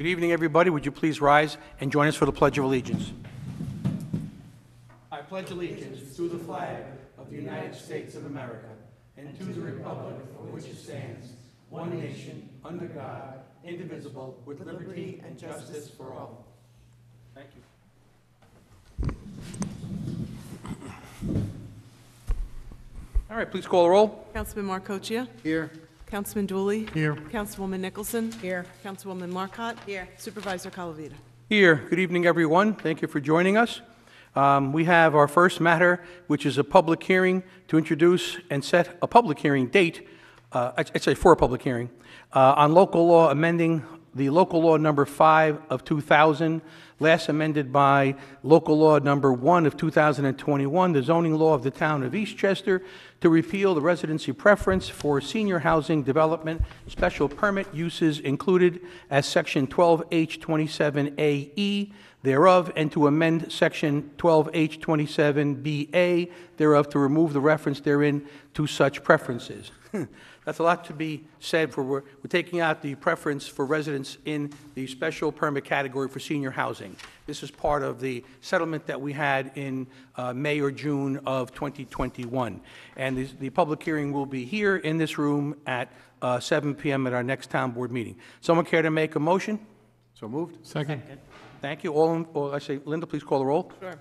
Good evening, everybody. Would you please rise and join us for the Pledge of Allegiance? I pledge allegiance to the flag of the United States of America and to the republic for which it stands, one nation, under God, indivisible, with liberty and justice for all. Thank you. All right, please call the roll. Councilman Marcoccia. Here. Councilman Dooley. Here. Councilwoman Nicholson. Here. Councilwoman Marcotte. Here. Supervisor Calavita. Here. Good evening, everyone. Thank you for joining us. We have our first matter, which is a public hearing to introduce and set a public hearing date, I'd say for a public hearing, on local law amending the local law number 5 of 2000, last amended by local law number 1 of 2021, the zoning law of the town of Eastchester, to repeal the residency preference for senior housing development special permit uses included as section 12H27AE thereof, and to amend section 12H27BA thereof to remove the reference therein to such preferences. That's a lot to be said for we're taking out the preference for residents in the special permit category for senior housing. This is part of the settlement that we had in May or June of 2021. And the public hearing will be here in this room at 7 p.m. at our next town board meeting. Someone care to make a motion? So moved. Second. Thank you. I say, Linda, please call the roll. Sure.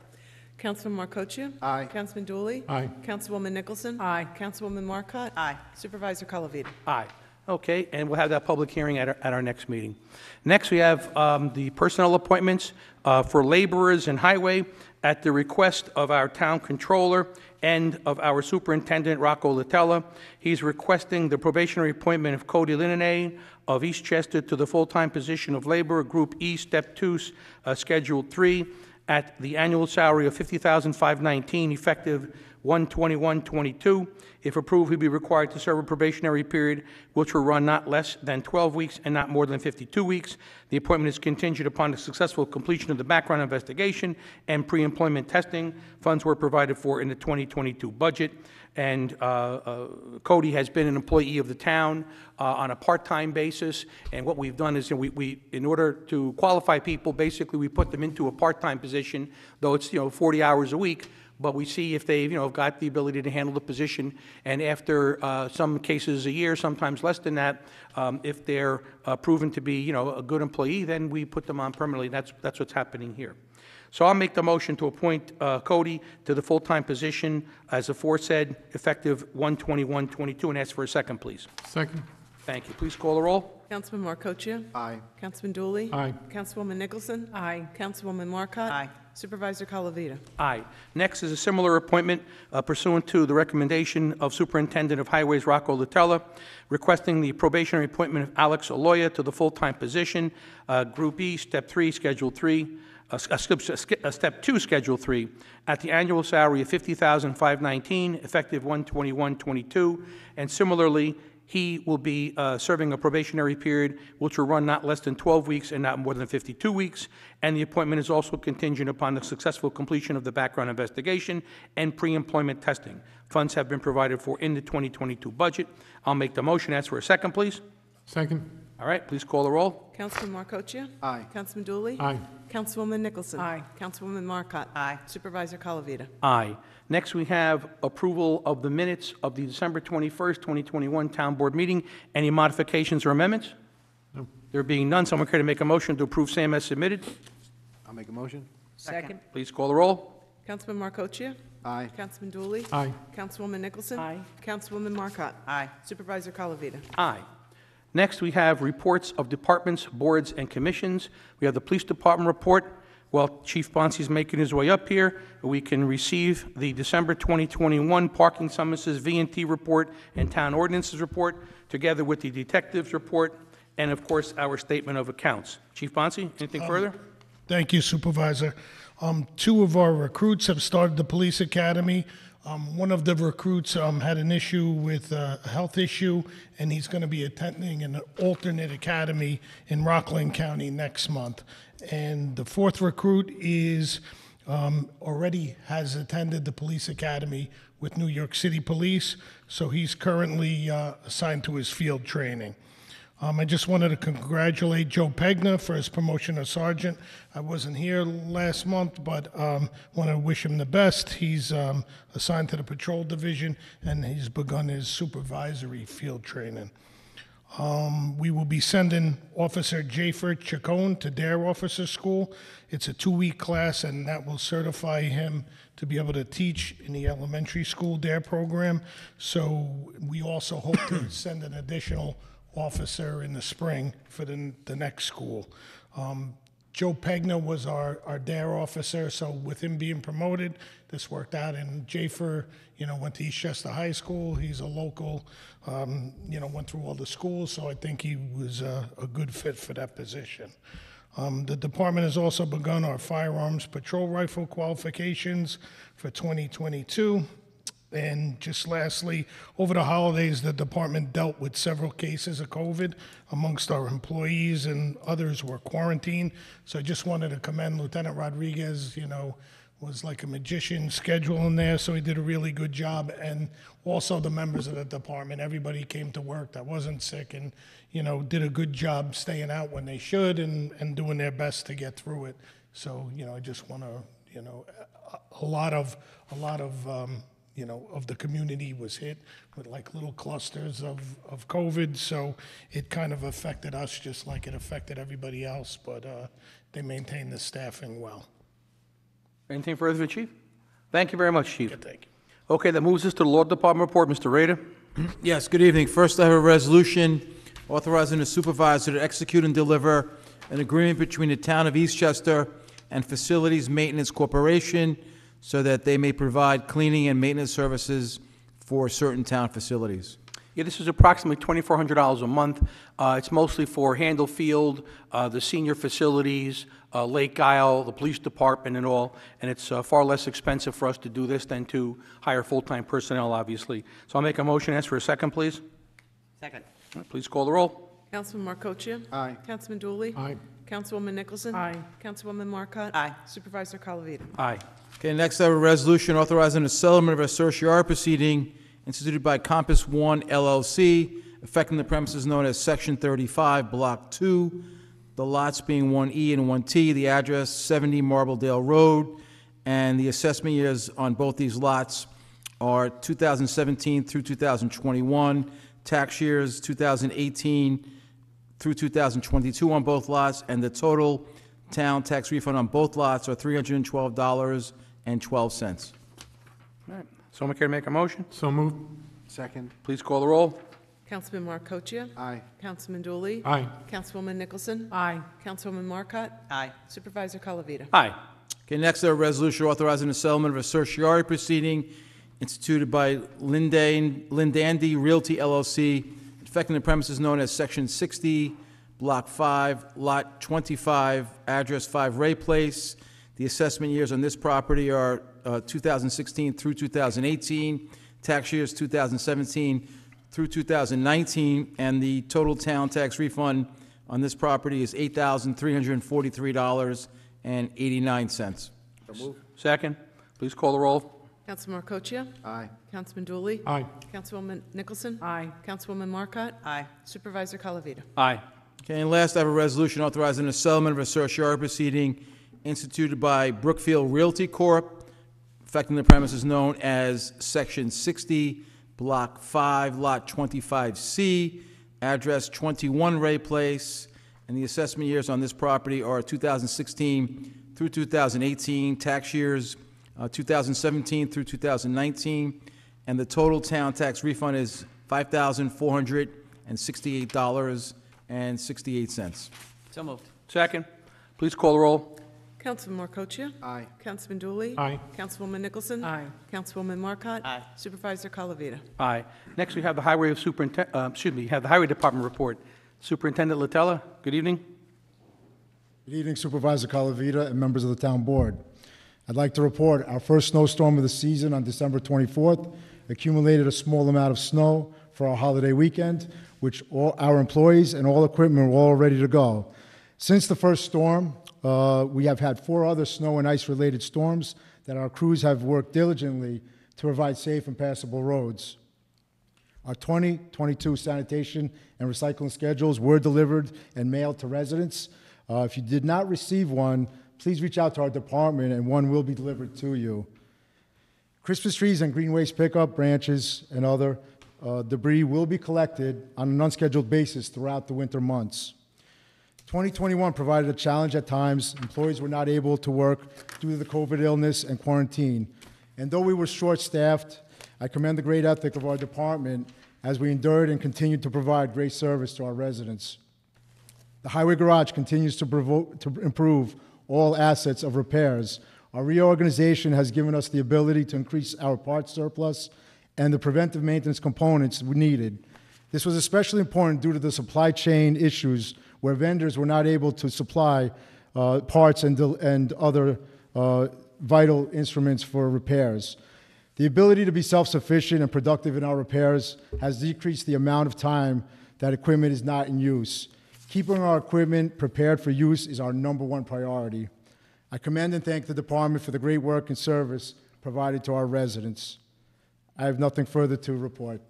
Councilman Marcoccia. Aye. Councilman Dooley. Aye. Councilwoman Nicholson. Aye. Councilwoman Marcotte. Aye. Supervisor Calavita. Aye. Okay, and we'll have that public hearing at our next meeting. Next, we have the personnel appointments for laborers and highway at the request of our town controller and of our superintendent, Rocco Latella. He's requesting the probationary appointment of Cody Linane of Eastchester to the full-time position of laborer, Group E, Step 2, Schedule 3, at the annual salary of $50,519, effective 1/21/22. If approved, he'll be required to serve a probationary period which will run not less than 12 weeks and not more than 52 weeks. The appointment is contingent upon the successful completion of the background investigation and pre-employment testing. Funds were provided for in the 2022 budget. And Cody has been an employee of the town on a part-time basis. And what we've done is we in order to qualify people, basically we put them into a part-time position, though it's 40 hours a week. But we see if they've got the ability to handle the position, and after some cases a year, sometimes less than that, if they're proven to be a good employee, then we put them on permanently. That's what's happening here. So I'll make the motion to appoint Cody to the full-time position as aforesaid, effective 1/21/22, and ask for a second, please. Second. Thank you. Please call the roll. Councilman Marcoccia. Aye. Councilman Dooley. Aye. Councilwoman Nicholson. Aye. Councilwoman Marcotte. Aye. Supervisor Calavita. Aye. Next is a similar appointment pursuant to the recommendation of Superintendent of Highways Rocco Latella, requesting the probationary appointment of Alex Aloya to the full-time position, Group E, Step 3, Schedule 3, Step 2, Schedule 3, at the annual salary of $50,519, effective 1/21/22, and similarly, he will be serving a probationary period which will run not less than 12 weeks and not more than 52 weeks, and the appointment is also contingent upon the successful completion of the background investigation and pre-employment testing. Funds have been provided for in the 2022 budget. I'll make the motion. Ask for a second, please. Second. All right, please call the roll. Councilman Marcoccia. Aye. Councilman Dooley. Aye. Councilwoman Nicholson. Aye. Councilwoman Marcotte. Aye. Supervisor Calavita. Aye. Next, we have approval of the minutes of the December 21st, 2021 Town Board meeting. Any modifications or amendments? No. There being none, someone care to make a motion to approve same as submitted? I'll make a motion. Second. Please call the roll. Councilman Marcoccia. Aye. Councilman Dooley. Aye. Councilwoman Nicholson. Aye. Councilwoman Marcotte. Aye. Supervisor Calavita. Aye. Next, we have reports of departments, boards, and commissions. We have the Police Department report. While Chief Bonci is making his way up here, we can receive the December 2021 parking summonses V&T report and town ordinances report, together with the detectives report, and of course, our statement of accounts. Chief Bonci, anything further? Thank you, Supervisor. Two of our recruits have started the police academy. One of the recruits had an issue with a health issue, and he's going to be attending an alternate academy in Rockland County next month. And the fourth recruit is already has attended the police academy with New York City Police, so he's currently assigned to his field training. I just wanted to congratulate Joe Pegna for his promotion to sergeant. I wasn't here last month, but want to wish him the best. He's assigned to the patrol division, and he's begun his supervisory field training. We will be sending Officer Jafer Chacon to DARE Officer School. It's a 2-week class, and that will certify him to be able to teach in the elementary school DARE program. So we also hope to send an additional officer in the spring for the next school. Joe Pegna was our DARE officer, so with him being promoted, this worked out. And Jafer, went to Eastchester High School. He's a local, went through all the schools, so I think he was a good fit for that position. The department has also begun our firearms patrol rifle qualifications for 2022. And just lastly, over the holidays, the department dealt with several cases of COVID amongst our employees, and others were quarantined. So I just wanted to commend Lieutenant Rodriguez, was like a magician scheduling there, so he did a really good job. And also the members of the department, everybody came to work that wasn't sick and, did a good job staying out when they should and doing their best to get through it. So, I just want to, a lot of the community was hit with like little clusters of COVID, so it kind of affected us just like it affected everybody else, but they maintained the staffing well. Anything further for the Chief? Thank you very much, Chief. Good, thank you. Okay, that moves us to the Law Department report. Mr. Rader? Yes, good evening. First, I have a resolution authorizing the supervisor to execute and deliver an agreement between the town of Eastchester and Facilities Maintenance Corporation so that they may provide cleaning and maintenance services for certain town facilities. Yeah, this is approximately $2,400 a month. It's mostly for Handle Field, the senior facilities, Lake Isle, the police department and all, and it's far less expensive for us to do this than to hire full-time personnel, obviously. So I'll make a motion. Ask for a second, please. Second. All right, please call the roll. Councilman Marcoccia. Aye. Councilman Dooley. Aye. Councilwoman Nicholson. Aye. Councilwoman Marcotte. Aye. Supervisor Calavita. Aye. Okay, next I have a resolution authorizing a settlement of a certiorari proceeding instituted by Compass One LLC, affecting the premises known as Section 35, Block 2, the lots being 1E and 1T, the address 70 Marbledale Road, and the assessment years on both these lots are 2017 through 2021, tax years 2018 through 2022 on both lots, and the total town tax refund on both lots are $312.12. All right. Someone care to make a motion? So moved. Second. Please call the roll. Councilman Marcoccia. Aye. Councilman Dooley. Aye. Councilwoman Nicholson. Aye. Councilwoman Marcotte. Aye. Supervisor Calavita. Aye. Okay, next, a resolution authorizing the settlement of a certiorari proceeding instituted by Lindandy Realty LLC, affecting the premises known as Section 60, Block 5, Lot 25, Address 5 Ray Place. The assessment years on this property are 2016 through 2018, tax years 2017 through 2019, and the total town tax refund on this property is $8,343.89. So moved. Second. Please call the roll. Councilman Marcoccia. Aye. Councilman Dooley. Aye. Councilwoman Nicholson. Aye. Councilwoman Marcotte. Aye. Supervisor Calavita. Aye. Okay, and last, I have a resolution authorizing the settlement of a certiorari proceeding instituted by Brookfield Realty Corp., affecting the premises known as Section 60, Block 5, Lot 25C, address 21 Ray Place, and the assessment years on this property are 2016 through 2018, tax years 2017 through 2019, and the total town tax refund is $5,468.68. So moved. Second. Please call the roll. Councilman Marcoccia. Aye. Councilman Dooley. Aye. Councilwoman Nicholson. Aye. Councilwoman Marcotte. Aye. Supervisor Calavita. Aye. Next, we have the Highway have the Highway Department report. Superintendent Latella, good evening. Good evening, Supervisor Calavita and members of the Town Board. I'd like to report our first snowstorm of the season on December 24th accumulated a small amount of snow for our holiday weekend, which all our employees and all equipment were all ready to go. Since the first storm, we have had 4 other snow and ice-related storms that our crews have worked diligently to provide safe and passable roads. Our 2022 sanitation and recycling schedules were delivered and mailed to residents. If you did not receive one, please reach out to our department and one will be delivered to you. Christmas trees and green waste pickup, branches, and other debris will be collected on an unscheduled basis throughout the winter months. 2021 provided a challenge at times. Employees were not able to work due to the COVID illness and quarantine. And though we were short-staffed, I commend the great ethic of our department as we endured and continued to provide great service to our residents. The highway garage continues to improve all assets of repairs. Our reorganization has given us the ability to increase our parts surplus and the preventive maintenance components we needed. This was especially important due to the supply chain issues where vendors were not able to supply parts and other vital instruments for repairs. The ability to be self-sufficient and productive in our repairs has decreased the amount of time that equipment is not in use. Keeping our equipment prepared for use is our #1 priority. I commend and thank the department for the great work and service provided to our residents. I have nothing further to report.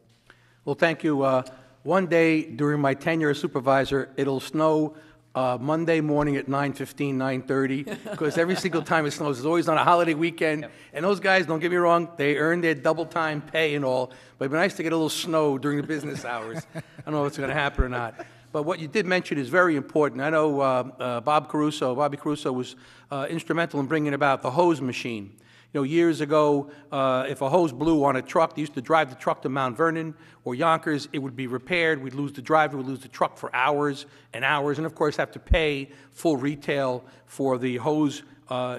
Well, thank you. One day during my tenure as supervisor, it'll snow Monday morning at 9:15, 9:30, because every single time it snows, it's always on a holiday weekend. And those guys, don't get me wrong, they earn their double-time pay and all, but it'd be nice to get a little snow during the business hours. I don't know if it's going to happen or not. But what you did mention is very important. I know Bobby Caruso was instrumental in bringing about the hose machine. You know, years ago, if a hose blew on a truck, they used to drive the truck to Mount Vernon or Yonkers. It would be repaired. We'd lose the driver. We'd lose the truck for hours and hours, and of course have to pay full retail for the hose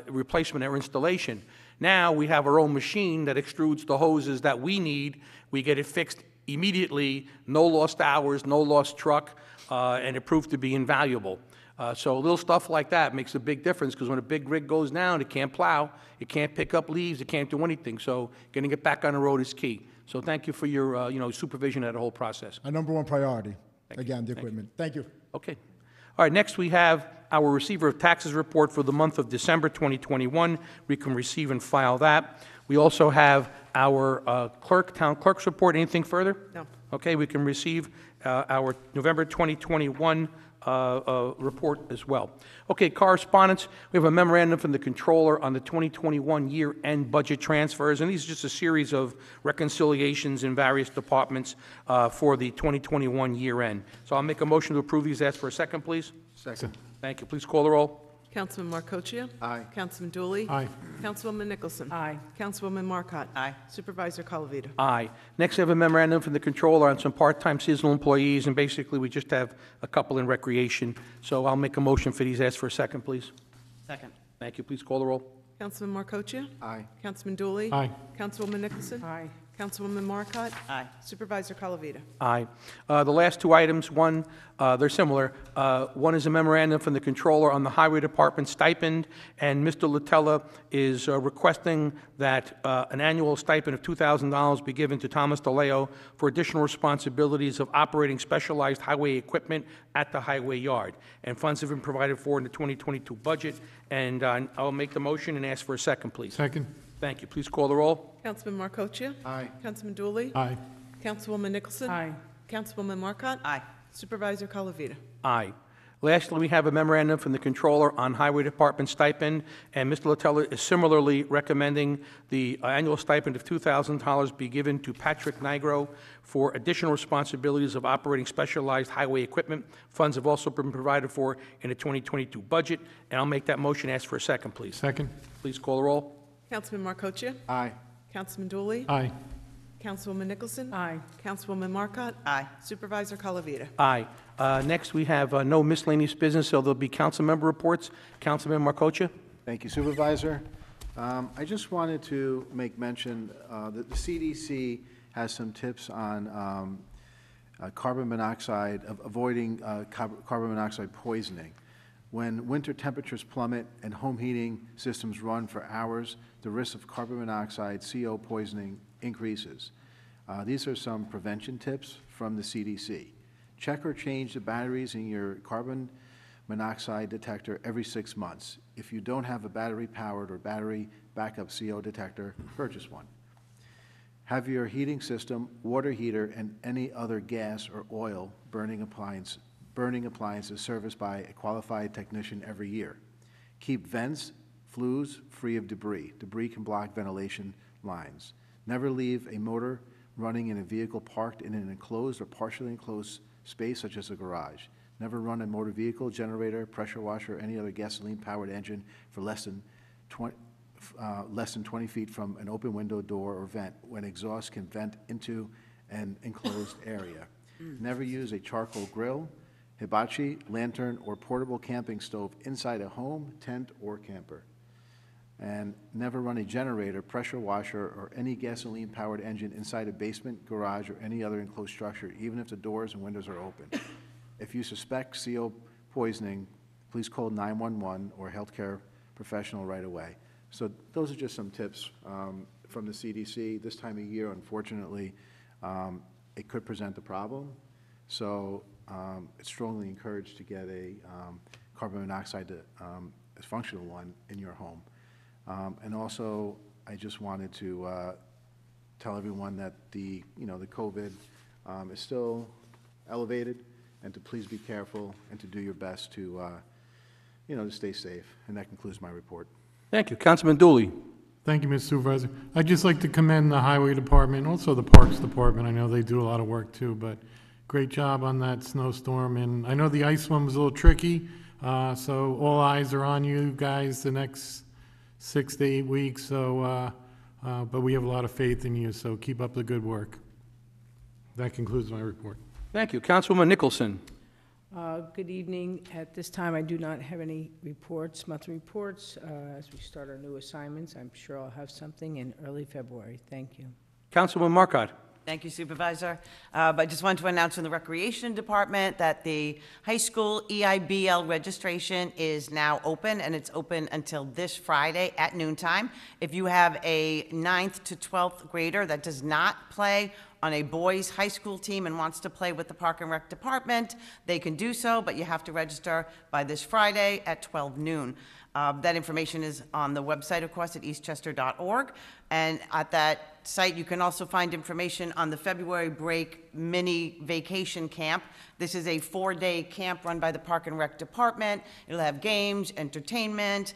replacement or installation. Now we have our own machine that extrudes the hoses that we need. We get it fixed immediately, no lost hours, no lost truck, and it proved to be invaluable. So little stuff like that makes a big difference, because when a big rig goes down, it can't plow, it can't pick up leaves, it can't do anything. So getting it back on the road is key. So thank you for your supervision of the whole process. Our #1 priority, again, the equipment. Thank you. Okay. All right, next we have our receiver of taxes report for the month of December 2021. We can receive and file that. We also have our town clerk's report. Anything further? No. Okay, we can receive our November 2021 report as well. Okay, correspondence. We have a memorandum from the controller on the 2021 year-end budget transfers, and these are just a series of reconciliations in various departments for the 2021 year-end. So I'll make a motion to approve these. Ask for a second, please. Second. Thank you. Please call the roll. Councilman Marcoccia? Aye. Councilman Dooley? Aye. Councilwoman Nicholson? Aye. Councilwoman Marcotte? Aye. Supervisor Calavita? Aye. Next, we have a memorandum from the controller on some part-time seasonal employees, and basically we just have a couple in recreation. So I'll make a motion for these. Ask for a second, please. Second. Thank you. Please call the roll. Councilman Marcoccia? Aye. Councilman Dooley? Aye. Councilwoman Nicholson? Aye. Councilwoman Marcotte? Aye. Supervisor Calavita? Aye. The last two items, one, they're similar. One is a memorandum from the controller on the Highway Department stipend, and Mr. Latella is requesting that an annual stipend of $2,000 be given to Thomas DeLeo for additional responsibilities of operating specialized highway equipment at the highway yard. And funds have been provided for in the 2022 budget, and I'll make the motion and ask for a second, please. Second. Thank you. Please call the roll. Councilman Marcoccia? Aye. Councilman Dooley? Aye. Councilwoman Nicholson? Aye. Councilwoman Marcotte? Aye. Supervisor Calavita? Aye. Lastly, we have a memorandum from the controller on Highway Department stipend, and Mr. Latella is similarly recommending the annual stipend of $2,000 be given to Patrick Nigro for additional responsibilities of operating specialized highway equipment. Funds have also been provided for in the 2022 budget, and I'll make that motion. Ask for a second, please. Second. Please call the roll. Councilman Marcoccia? Aye. Councilman Dooley? Aye. Councilwoman Nicholson? Aye. Councilwoman Marcotte? Aye. Supervisor Calavita? Aye. Next, we have no miscellaneous business, so there'll be council member reports. Councilman Marcoccia? Thank you, Supervisor. I just wanted to make mention that the CDC has some tips on carbon monoxide, avoiding carbon monoxide poisoning. When winter temperatures plummet and home heating systems run for hours, the risk of carbon monoxide CO poisoning increases. These are some prevention tips from the CDC. Check or change the batteries in your carbon monoxide detector every 6 months. If you don't have a battery-powered or battery backup CO detector, purchase one. Have your heating system, water heater, and any other gas or oil burning appliances serviced by a qualified technician every year. Keep vents, flues free of debris. Debris can block ventilation lines. Never leave a motor running in a vehicle parked in an enclosed or partially enclosed space such as a garage. Never run a motor vehicle, generator, pressure washer, or any other gasoline-powered engine for less than 20 feet from an open window, door, or vent when exhaust can vent into an enclosed area. Never use a charcoal grill, hibachi, lantern, or portable camping stove inside a home, tent, or camper. And never run a generator, pressure washer, or any gasoline-powered engine inside a basement, garage, or any other enclosed structure, even if the doors and windows are open. If you suspect CO poisoning, please call 911 or a healthcare professional right away. So those are just some tips from the CDC. This time of year, unfortunately, it could present a problem. So it's strongly encouraged to get a carbon monoxide, a functional one, in your home. And also, I just wanted to tell everyone that the COVID is still elevated, and to please be careful and to do your best to stay safe. And that concludes my report. Thank you. Councilman Dooley. Thank you, Mr. Supervisor. I'd just like to commend the Highway Department, also the Parks Department. I know they do a lot of work too, but great job on that snowstorm. And I know the ice one was a little tricky, so all eyes are on you guys the next 6 to 8 weeks. So, but we have a lot of faith in you, so keep up the good work. That concludes my report. Thank you. Councilwoman Nicholson. Good evening. At this time, I do not have any monthly reports. As we start our new assignments, I'm sure I'll have something in early February. Thank you. Councilwoman Marcotte. Thank you, Supervisor. But I just wanted to announce in the Recreation Department that the high school EIBL registration is now open, and it's open until this Friday at noontime. If you have a 9th to 12th grader that does not play on a boys' high school team and wants to play with the Park and Rec Department, they can do so, but you have to register by this Friday at 12 noon. That information is on the website, of course, at eastchester.org. And at that site, you can also find information on the February break mini vacation camp. This is a 4-day camp run by the Park and Rec Department. It'll have games, entertainment,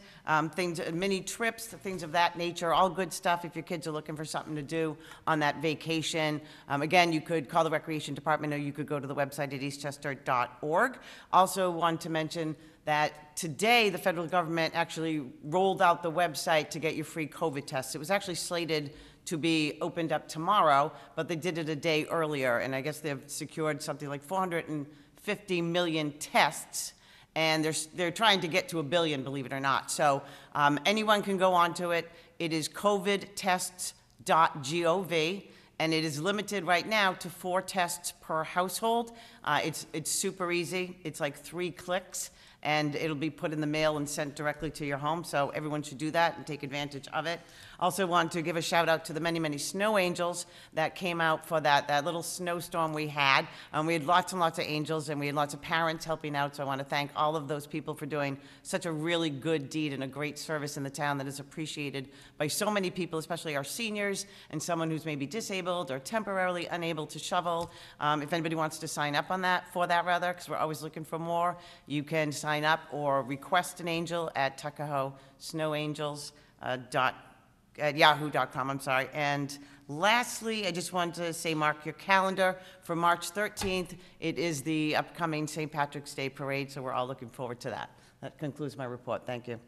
mini trips, things of that nature, all good stuff if your kids are looking for something to do on that vacation. Again, you could call the Recreation Department, or you could go to the website at eastchester.org. Also want to mention that today the federal government actually rolled out the website to get your free COVID tests. It was actually slated to be opened up tomorrow, but they did it a day earlier, and I guess they've secured something like 450 million tests, and they're trying to get to 1 billion, believe it or not. So anyone can go onto it. It is covidtests.gov, and it is limited right now to 4 tests per household. It's super easy. It's like 3 clicks, and it'll be put in the mail and sent directly to your home, so everyone should do that and take advantage of it. Also want to give a shout out to the many, many snow angels that came out for that little snowstorm we had. We had lots and lots of angels, and we had lots of parents helping out, so I want to thank all of those people for doing such a really good deed and a great service in the town that is appreciated by so many people, especially our seniors and someone who's maybe disabled or temporarily unable to shovel. If anybody wants to sign up on that, because we're always looking for more, you can sign up or request an angel at tuckahosnowangels.yahoo.com, I'm sorry. And lastly, I just wanted to say mark your calendar for March 13th. It is the upcoming St. Patrick's Day Parade, so we're all looking forward to that. That concludes my report. Thank you.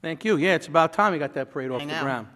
Thank you. Yeah, it's about time we got that parade off the know. ground.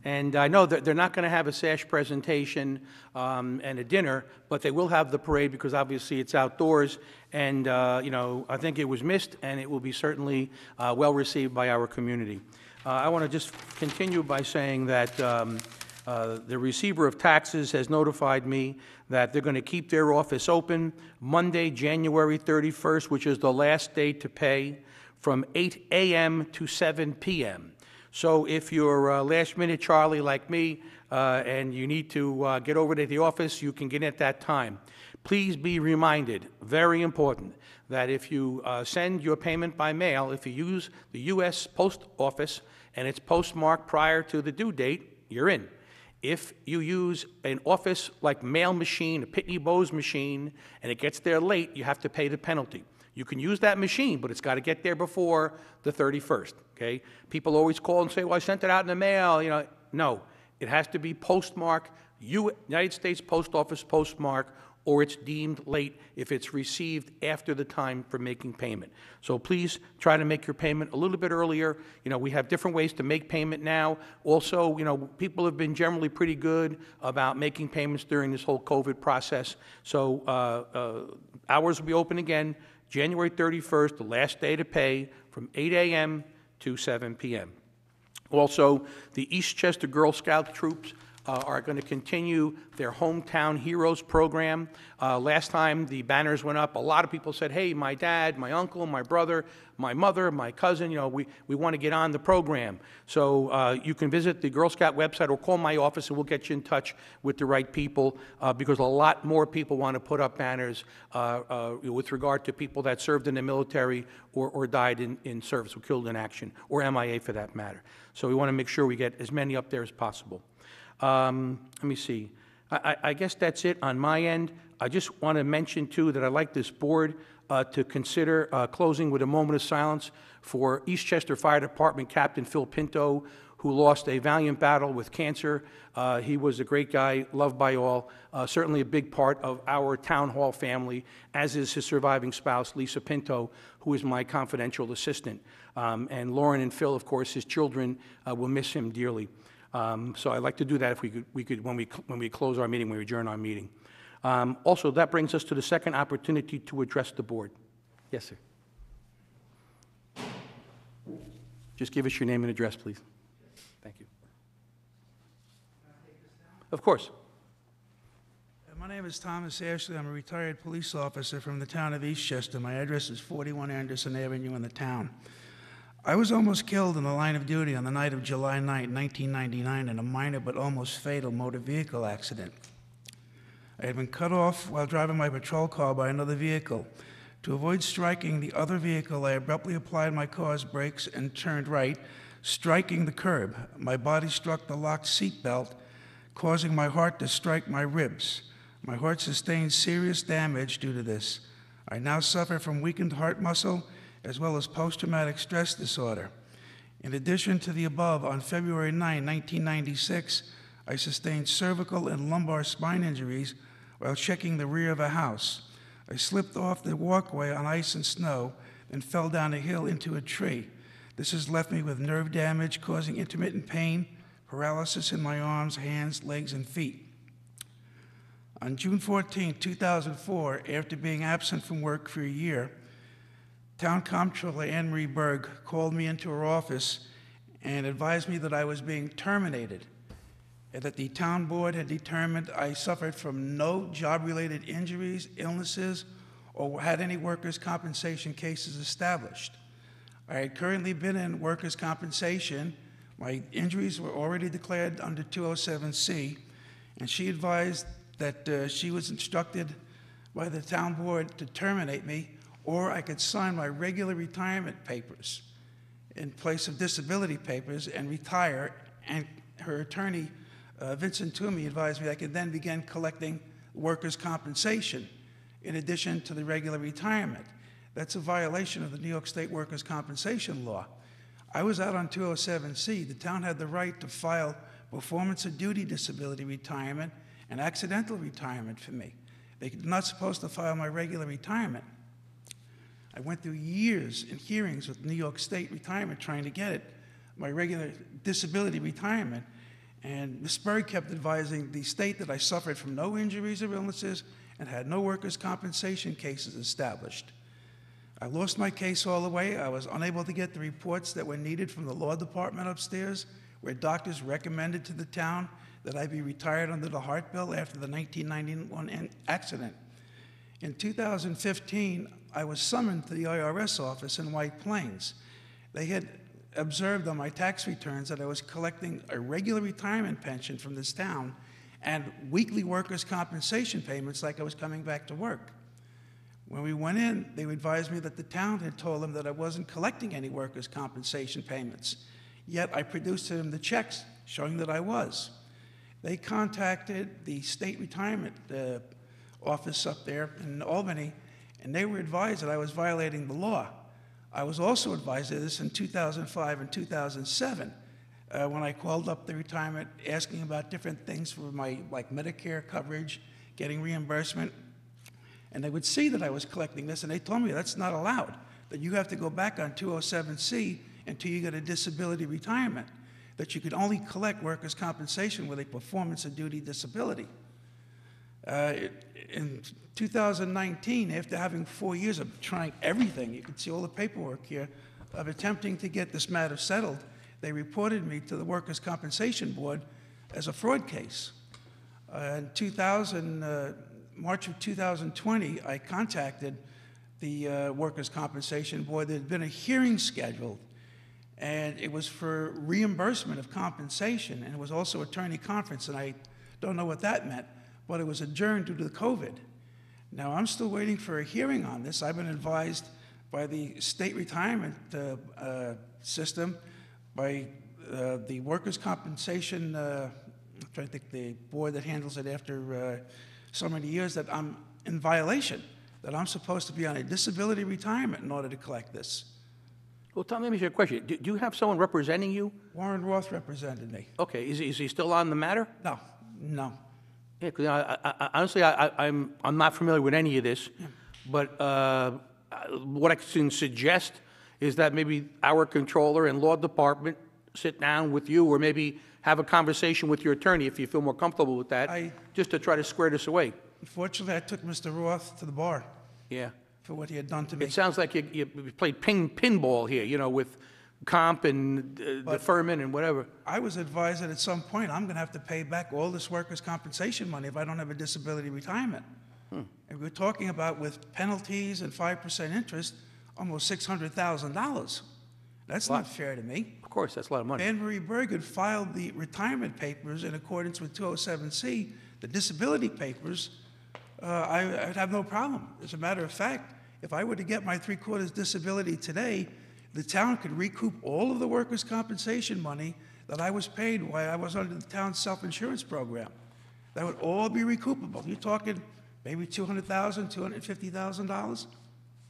And I know that they're not going to have a sash presentation and a dinner, but they will have the parade because obviously it's outdoors. And, I think it was missed, and it will be certainly well received by our community. I want to just continue by saying that the receiver of taxes has notified me that they're going to keep their office open Monday, January 31st, which is the last day to pay, from 8 a.m. to 7 p.m. So if you're last-minute Charlie like me and you need to get over to the office, you can get in at that time. Please be reminded, very important, that if you send your payment by mail, if you use the U.S. Post Office and it's postmarked prior to the due date, you're in. If you use an office like mail machine, a Pitney Bowes machine, and it gets there late, you have to pay the penalty. You can use that machine, but it's got to get there before the 31st, okay? People always call and say, well, I sent it out in the mail, you know. No, it has to be postmarked, United States Post Office postmark, or it's deemed late if it's received after the time for making payment. So please try to make your payment a little bit earlier. You know, we have different ways to make payment now. Also, you know, people have been generally pretty good about making payments during this whole COVID process. So hours will be open again January 31st, the last day to pay, from 8 a.m. to 7 p.m. Also, the Eastchester Girl Scout troops are going to continue their Hometown Heroes program. Last time the banners went up, a lot of people said, hey, my dad, my uncle, my brother, my mother, my cousin, you know, we want to get on the program. So you can visit the Girl Scout website or call my office and we'll get you in touch with the right people because a lot more people want to put up banners with regard to people that served in the military or died in service or killed in action, or MIA for that matter. So we want to make sure we get as many up there as possible. Let me see. I guess that's it on my end. I just want to mention, too, that I'd like this board to consider closing with a moment of silence for Eastchester Fire Department Captain Phil Pinto, who lost a valiant battle with cancer. He was a great guy, loved by all, certainly a big part of our town hall family, as is his surviving spouse, Lisa Pinto, who is my confidential assistant. And Lauren and Phil, of course, his children, will miss him dearly. So I'd like to do that if we could when we close our meeting, when we adjourn our meeting. Also, that brings us to the second opportunity to address the board. Yes, sir. Just give us your name and address, please. Thank you. Of course. My name is Thomas Ashley. I'm a retired police officer from the town of Eastchester. My address is 41 Anderson Avenue in the town. I was almost killed in the line of duty on the night of July 9, 1999, in a minor but almost fatal motor vehicle accident. I had been cut off while driving my patrol car by another vehicle. To avoid striking the other vehicle, I abruptly applied my car's brakes and turned right, striking the curb. My body struck the locked seat belt, causing my heart to strike my ribs. My heart sustained serious damage due to this. I now suffer from weakened heart muscle as well as post-traumatic stress disorder. In addition to the above, on February 9, 1996, I sustained cervical and lumbar spine injuries while checking the rear of a house. I slipped off the walkway on ice and snow and fell down a hill into a tree. This has left me with nerve damage causing intermittent pain, paralysis in my arms, hands, legs, and feet. On June 14, 2004, after being absent from work for a year, Town Comptroller Anne Marie Berg called me into her office and advised me that I was being terminated, and that the town board had determined I suffered from no job-related injuries, illnesses, or had any workers' compensation cases established. I had currently been in workers' compensation. My injuries were already declared under 207C, and she advised that she was instructed by the town board to terminate me, or I could sign my regular retirement papers in place of disability papers and retire. And her attorney, Vincent Toomey, advised me I could then begin collecting workers' compensation in addition to the regular retirement. That's a violation of the New York State Workers' Compensation Law. I was out on 207C. The town had the right to file performance of duty disability retirement and accidental retirement for me. They were not supposed to file my regular retirement. I went through years in hearings with New York State Retirement trying to get it, my regular disability retirement. And Ms. Berg kept advising the state that I suffered from no injuries or illnesses and had no workers' compensation cases established. I lost my case all the way. I was unable to get the reports that were needed from the law department upstairs, where doctors recommended to the town that I be retired under the heart bill after the 1991 accident. In 2015, I was summoned to the IRS office in White Plains. They had observed on my tax returns that I was collecting a regular retirement pension from this town and weekly workers' compensation payments like I was coming back to work. When we went in, they advised me that the town had told them that I wasn't collecting any workers' compensation payments. Yet I produced to them the checks showing that I was. They contacted the state retirement office up there in Albany, and they were advised that I was violating the law. I was also advised of this in 2005 and 2007 when I called up the retirement asking about different things for my, like Medicare coverage, getting reimbursement. And they would see that I was collecting this, and they told me that's not allowed, that you have to go back on 207C until you get a disability retirement, that you could only collect workers' compensation with a performance of duty disability. In 2019, after having 4 years of trying everything, you can see all the paperwork here, of attempting to get this matter settled, they reported me to the Workers' Compensation Board as a fraud case. In March of 2020, I contacted the Workers' Compensation Board. There had been a hearing scheduled, and it was for reimbursement of compensation, and it was also attorney conference, and I don't know what that meant, but it was adjourned due to the COVID. Now, I'm still waiting for a hearing on this. I've been advised by the state retirement system, by the Workers' Compensation, I'm trying to think, the board that handles it after so many years, that I'm in violation, that I'm supposed to be on a disability retirement in order to collect this. Well, Tom, let me ask you a question. Do you have someone representing you? Warren Roth represented me. Okay, is he still on the matter? No, no. Yeah, because honestly, I'm not familiar with any of this, but what I can suggest is that maybe our controller and law department sit down with you, or maybe have a conversation with your attorney if you feel more comfortable with that, just to try to square this away. Unfortunately, I took Mr. Roth to the bar. Yeah. For what he had done to me. It sounds like you played pinball here, you know, with comp and deferment and whatever. I was advised that at some point I'm going to have to pay back all this workers' compensation money if I don't have a disability retirement. And we're talking about, with penalties and 5% interest, almost $600,000. That's not fair to me. Of course, that's a lot of money. Anne Marie Berg had filed the retirement papers in accordance with 207C, the disability papers. I'd have no problem. As a matter of fact, if I were to get my 3/4 disability today, the town could recoup all of the workers' compensation money that I was paid while I was under the town's self-insurance program. That would all be recoupable. You're talking maybe $200,000, $250,000?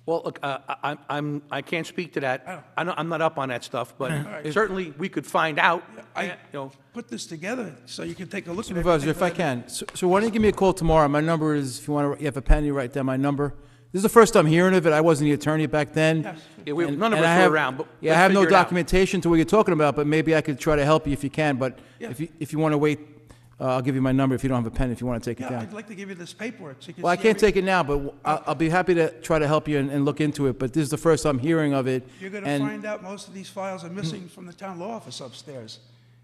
Well, look, I can't speak to that. I'm not up on that stuff, but certainly we could find out. I put this together so you can take a look at it. Supervisor, if I can, so why don't you give me a call tomorrow? My number is, if you want to, you have a pen, you write down my number. This is the first time hearing of it. I wasn't the attorney back then. Yes. Yeah, none of us were around, but yeah, I let's have no figure it out. documentation to what you're talking about, but maybe I could try to help you if you can. But if you want to wait, I'll give you my number if you don't have a pen, if you want to take it Yeah, down. I'd like to give you this paperwork so you can Well, I see can't every- take it now, but I'll be happy to try to help you and look into it. But this is the first I'm hearing of it. You're going to find out most of these files are missing from the town law office upstairs.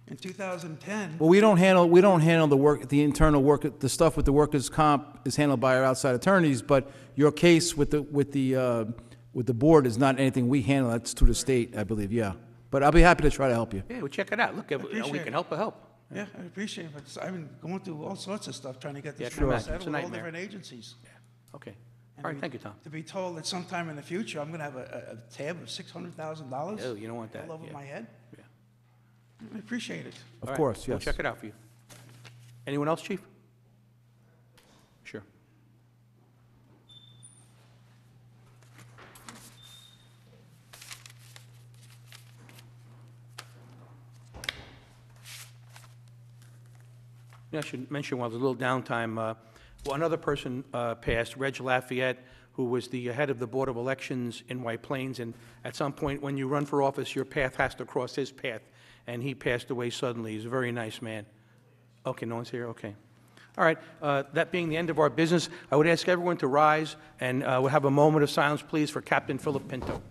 In 2010, Well, we don't handle the work, the internal work, the stuff with the workers' comp is handled by our outside attorneys. But your case with the board is not anything we handle. That's to the state, I believe. Yeah, but I'll be happy to try to help you. Yeah, well, check it out. Look, if we appreciate can it. help, we'll help. yeah, I appreciate it, but I've been going through all sorts of stuff trying to get Yeah, this I can matter imagine. It's a settled with all nightmare. different agencies. Okay. And All right, thank you, Tom. To be told that sometime in the future, I'm going to have a tab of $600,000 Oh, you don't want that. all over Yeah. my head. Yeah. I appreciate it. Of All right, course, We'll yes. check it out for you. Anyone else, Chief? Sure. Yeah, I should mention while there's a little downtime, well, another person passed, Reg Lafayette, who was the head of the Board of Elections in White Plains, and at some point, when you run for office, your path has to cross his path, and he passed away suddenly. He's a very nice man. Okay, no one's here? Okay. All right, that being the end of our business, I would ask everyone to rise, and we'll have a moment of silence, please, for Captain Philip Pinto.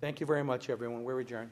Thank you very much, everyone. We're adjourned.